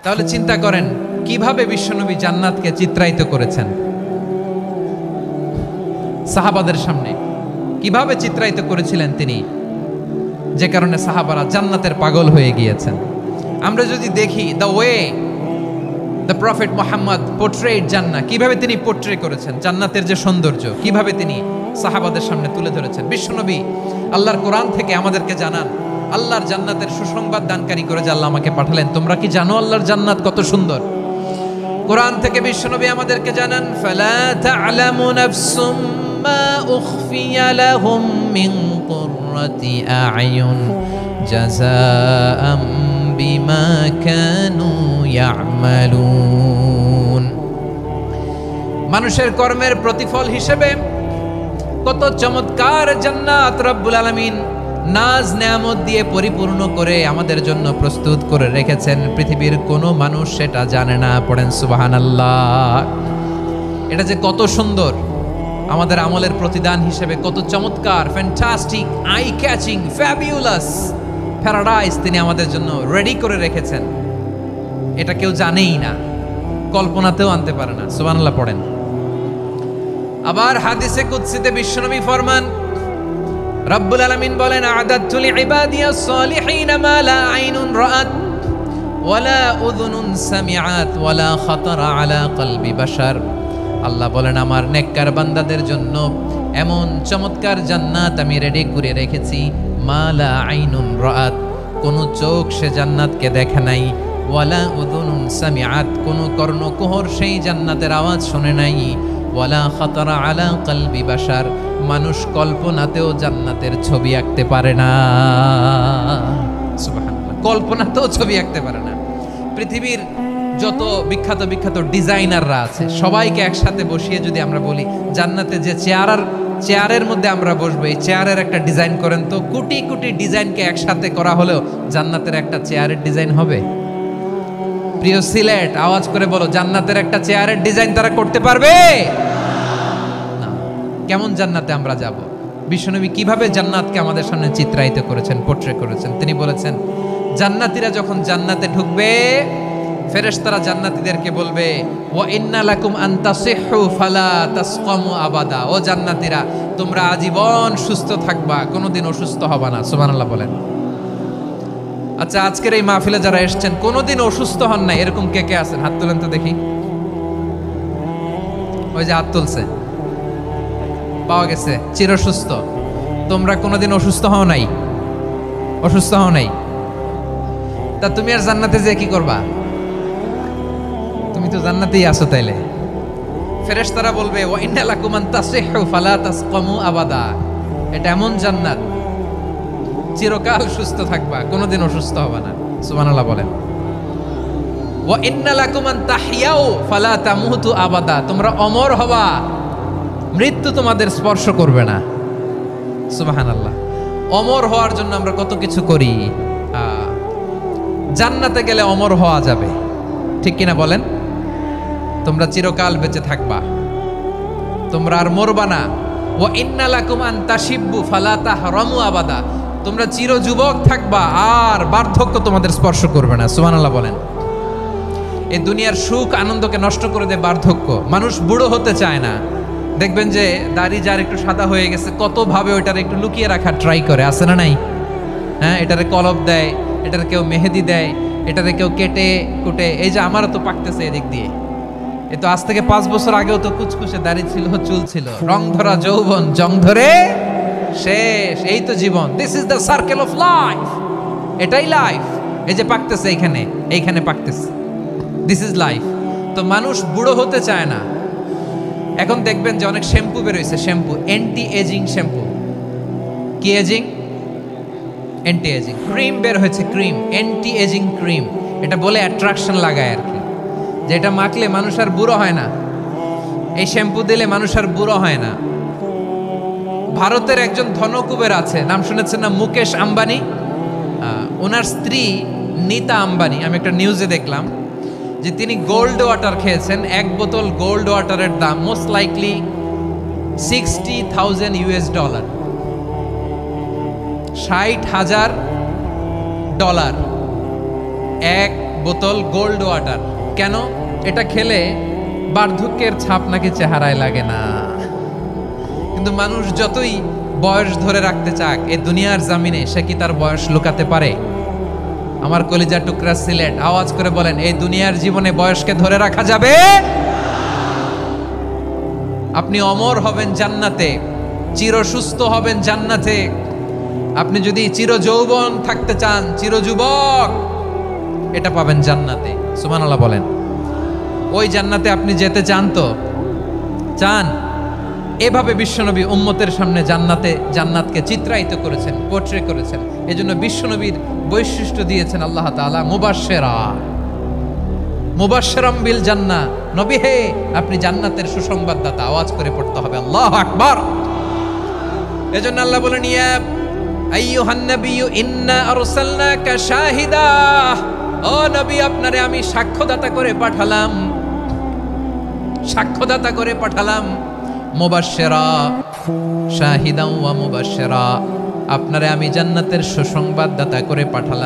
তাহলে চিন্তা করেন কিভাবে বিশ্বনবী জান্নাতকে চিত্রায়িত করেছেন সাহাবাদের সামনে, কিভাবে চিত্রায়িত করেছিলেন তিনি, যে কারণে সাহাবারা জান্নাতের পাগল হয়ে গিয়েছেন। আমরা যদি দেখি the way the prophet Muhammad portrait জান্নাত, কিভাবে তিনি পোর্ট্রে করেছেন জান্নাতের যে সৌন্দর্য, কিভাবে তিনি সাহাবাদের সামনে তুলে ধরেছেন। বিশ্বনবী আল্লাহর কোরআন থেকে আমাদেরকে জানান আল্লাহর জান্নাতের সুসংবাদ দানকারী করে যে আল্লাহ আমাকে পাঠালেন। তোমরা কি জানো আল্লাহর জান্নাত কত সুন্দর? কোরআন থেকে বিশ্বনবী আমাদেরকে জানান ফালা তা'লামু নাফসুম মা উখফিয়া লাহুম মিন কুররাতি আ'য়ুন জাযাআম বিমা কানু ইয়া'মালুন। মানুষের কর্মের প্রতিফল হিসেবে কত চমৎকার জান্নাত রব্বুল আলামিন নাজ নেয়ামত দিয়ে পরিপূর্ণ করে আমাদের জন্য প্রস্তুত করে রেখেছেন। পৃথিবীর কোনো মানুষ সেটা জানে না। পড়েন সুবহানাল্লাহ। এটা যে কত সুন্দর, আমাদের আমলের প্রতিদান হিসেবে কত চমৎকার, fantastic, eye catching, fabulous paradise তিনি আমাদের জন্য রেডি করে রেখেছেন। এটা কেউ জানেই না, কল্পনাতেও আনতে পারে না। সুবহানাল্লাহ পড়েন। আবার হাদিসে কুদসিতে বিশ্বনবী ফরমান, রব্বুল আলামিন বলেন আ'দাতু লিইবাদিয়াস সালিহিন মা লা আইনুন রাআত ওয়ালা উযুনুন সামিআত ওয়ালা খাতারা আলা কলবি বাশার। আল্লাহ বলেন আমার নেককার বান্দাদের জন্য এমন চমৎকার জান্নাত আমি রেডি করে রেখেছি, মা লা আইনুন রাআত, কোন চোখ সে জান্নাতকে দেখে নাই, ওয়ালা উযুনুন সামিআত, কোন কর্ণকুহর সেই জান্নাতের আওয়াজ শুনে নাই, ওয়ালা খাতারা আলা কলবি বাশার, মানুষ কল্পনাতেও জান্নাতের ছবি আঁকতে পারে না। সুবহানাল্লাহ, কল্পনাতেও ছবি আঁকতে পারে না। পৃথিবীর যত বিখ্যাত বিখ্যাত ডিজাইনাররা আছে সবাইকে একসাথে বসিয়ে যদি আমরা বলি জান্নাতে যে চেয়ারের মধ্যে আমরা বসবো, এই চেয়ারের একটা ডিজাইন করেন তো, কোটি কোটি ডিজাইনকে একসাথে করা হলেও জান্নাতের একটা চেয়ারের ডিজাইন হবে? প্রিয় সিলেট, আওয়াজ করে বলো, জান্নাতের একটা চেয়ারের ডিজাইন তারা করতে পারবে না। কেমন জান্নাতে আমরা যাব? বিশ্বনবী কিভাবে জান্নাতকে আমাদের সামনে চিত্রায়িত করেছেন, পোর্ট্রে করেছেন। তিনি বলেছেন জান্নাতীরা যখন জান্নাতে ঢুকবে ফেরেশতারা জান্নাতীদেরকে বলবে ওয়া ইন্না লাকুম আন তাসিহু ফালা তাসকামু আবাদা, ও জান্নাতীরা তোমরা আজীবন সুস্থ থাকবা, কোনোদিন অসুস্থ হবা না। সুবহানাল্লাহ বলেন। আচ্ছা, আজকের এই মাহফিলে যারা এসেছেন কোনোদিন অসুস্থ হন না এরকম কে কে আছেন? হাত তোলেন তো দেখি। ওই যে হাত তুলছে, পাওয়া গেছে, চিরসুস্থ। তোমরা কোনোদিন অসুস্থ হও নাই? অসুস্থ হও নাই? তা তুমি আর জান্নাতে যে কি করবা? তুমি তো জান্নাতেই আছো। তাইলে ফেরেশতারা বলবে ওয়া ইন্না লাকুম আন তাসিহু ফালা তাসকামু আবাদা, এটা এমন জান্নাত চিরকাল সুস্থ থাকবা, কোনোদিন অসুস্থ হবে না। সুবহানাল্লাহ বলেন। ওয়া ইন্না লাকুম আন তাহইয়াউ ফালা তামুতু আবাদা, তোমরা অমর হবা, মৃত্যু তোমাদের স্পর্শ করবে না। সুবহানাল্লাহ। অমর হওয়ার জন্য আমরা কত কিছু করি। জান্নাতে গেলে অমর হওয়া যাবে, ঠিক কিনা বলেন? তোমরা চিরকাল বেঁচে থাকবা, তোমরা আর মরবা না। ওয়া ইন্না লাকুম আন তাশিব্বু ফালা তাহরামু আবাদা, তোমরা চির যুবক থাকবা, আর বার্ধক্য তোমাদের স্পর্শ করবে না। সুবহানাল্লাহ বলেন। এই দুনিয়ার সুখ আনন্দকে নষ্ট করে দেয় বার্ধক্য। মানুষ বুড়ো হতে চায় না। দেখবেন যে দাড়ি যার একটু সাদা হয়ে গেছে কত ভাবে ওইটারে একটু লুকিয়ে রাখার ট্রাই করে, আছে না নাই? হ্যাঁ, এটারে কলব দেয়, এটারে কেউ মেহেদি দেয়, এটারে কেউ কেটে কুটে। এই যে আমারও তো পাকতেছে এদিক দিয়ে, এ তো আজ থেকে 5 বছর আগেও তো কুচকুচে দাড়ি ছিল, চুল ছিল, রং ধরা যৌবন জং ধরে শেষ। এই তো জীবন। This is the circle of life. এটাই লাইফ। এই যে পাকতেছে এইখানে পাকতেছে, দিস ইজ লাইফ। তো মানুষ বুড়ো হতে চায় না। এখন দেখবেন যে অনেক শ্যাম্পু বেরোইছে, শ্যাম্পু অ্যান্টি এজিং শ্যাম্পু। কি এজিং? Anti ageing. ক্রিম বের হয়েছে, ক্রিম, অ্যান্টি এজিং ক্রিম। এটা বলে অ্যাট্রাকশন লাগায় আর কি, যে এটা মাখলে মানুষ আর বুড়ো হয় না, এই শ্যাম্পু দিলে মানুষ আর বুড়ো হয় না। ভারতের একজন ধনকুবের আছে, নাম শুনেছেন না? মুকেশ আম্বানি। ওনার স্ত্রী নীতা আম্বানি, আমি একটা নিউজে দেখলাম যে তিনি গোল্ড ওয়াটার খেয়েছেন। 1 বোতল গোল্ড ওয়াটারের দাম মোস্ট লাইকলি $60,000 $60,000। 1 বোতল গোল্ড ওয়াটার। কেন? এটা খেলে বার্ধক্যের ছাপ নাকি চেহারায় লাগে না। কিন্তু মানুষ যতই বয়স ধরে রাখতে চাক এ দুনিয়ার জামিনে, সে কি তার বয়স লুকাতে পারে? আমার কলিজা টুকরা সিলেট, আওয়াজ করে বলেন, এই দুনিয়ার জীবনে বয়সকে ধরে রাখা যাবে? আপনি অমর হবেন জান্নাতে, চির সুস্থ হবেন জান্নাতে। আপনি যদি চির যৌবন থাকতে চান, চির যুবক, এটা পাবেন জান্নাতে। সুবহানাল্লাহ বলেন। ওই জান্নাতে আপনি যেতে চান তো? চান? এভাবে বিশ্বনবী উম্মতের সামনে জান্নাতকে চিত্রায়িত করেছেন, পোর্ট্রে করেছেন। এজন্য বিশ্বনবীর বৈশিষ্ট্য দিয়েছেন আল্লাহ তাআলা মুবাশশিরাম বিল জান্নাহ। নবী হে, আপনি জান্নাতের সুসংবাদদাতা। আওয়াজ করে পড়তে হবে আল্লাহু আকবার। এজন্য আল্লাহ বলেন, ইয়া আইয়ুহান নাবিয়্যু ইন্না আরসালনাকা শাহিদা। ও নবী, আপনারে আমি সাক্ষ্যদাতা করে পাঠালাম, সাক্ষ্যদাতা করে পাঠালাম। মুবাশশিরা শাহিদাও ওয়া মুবাশশিরা, আপনারে আমি জান্নাতের সুসংবাদদাতা করে পাঠালাম।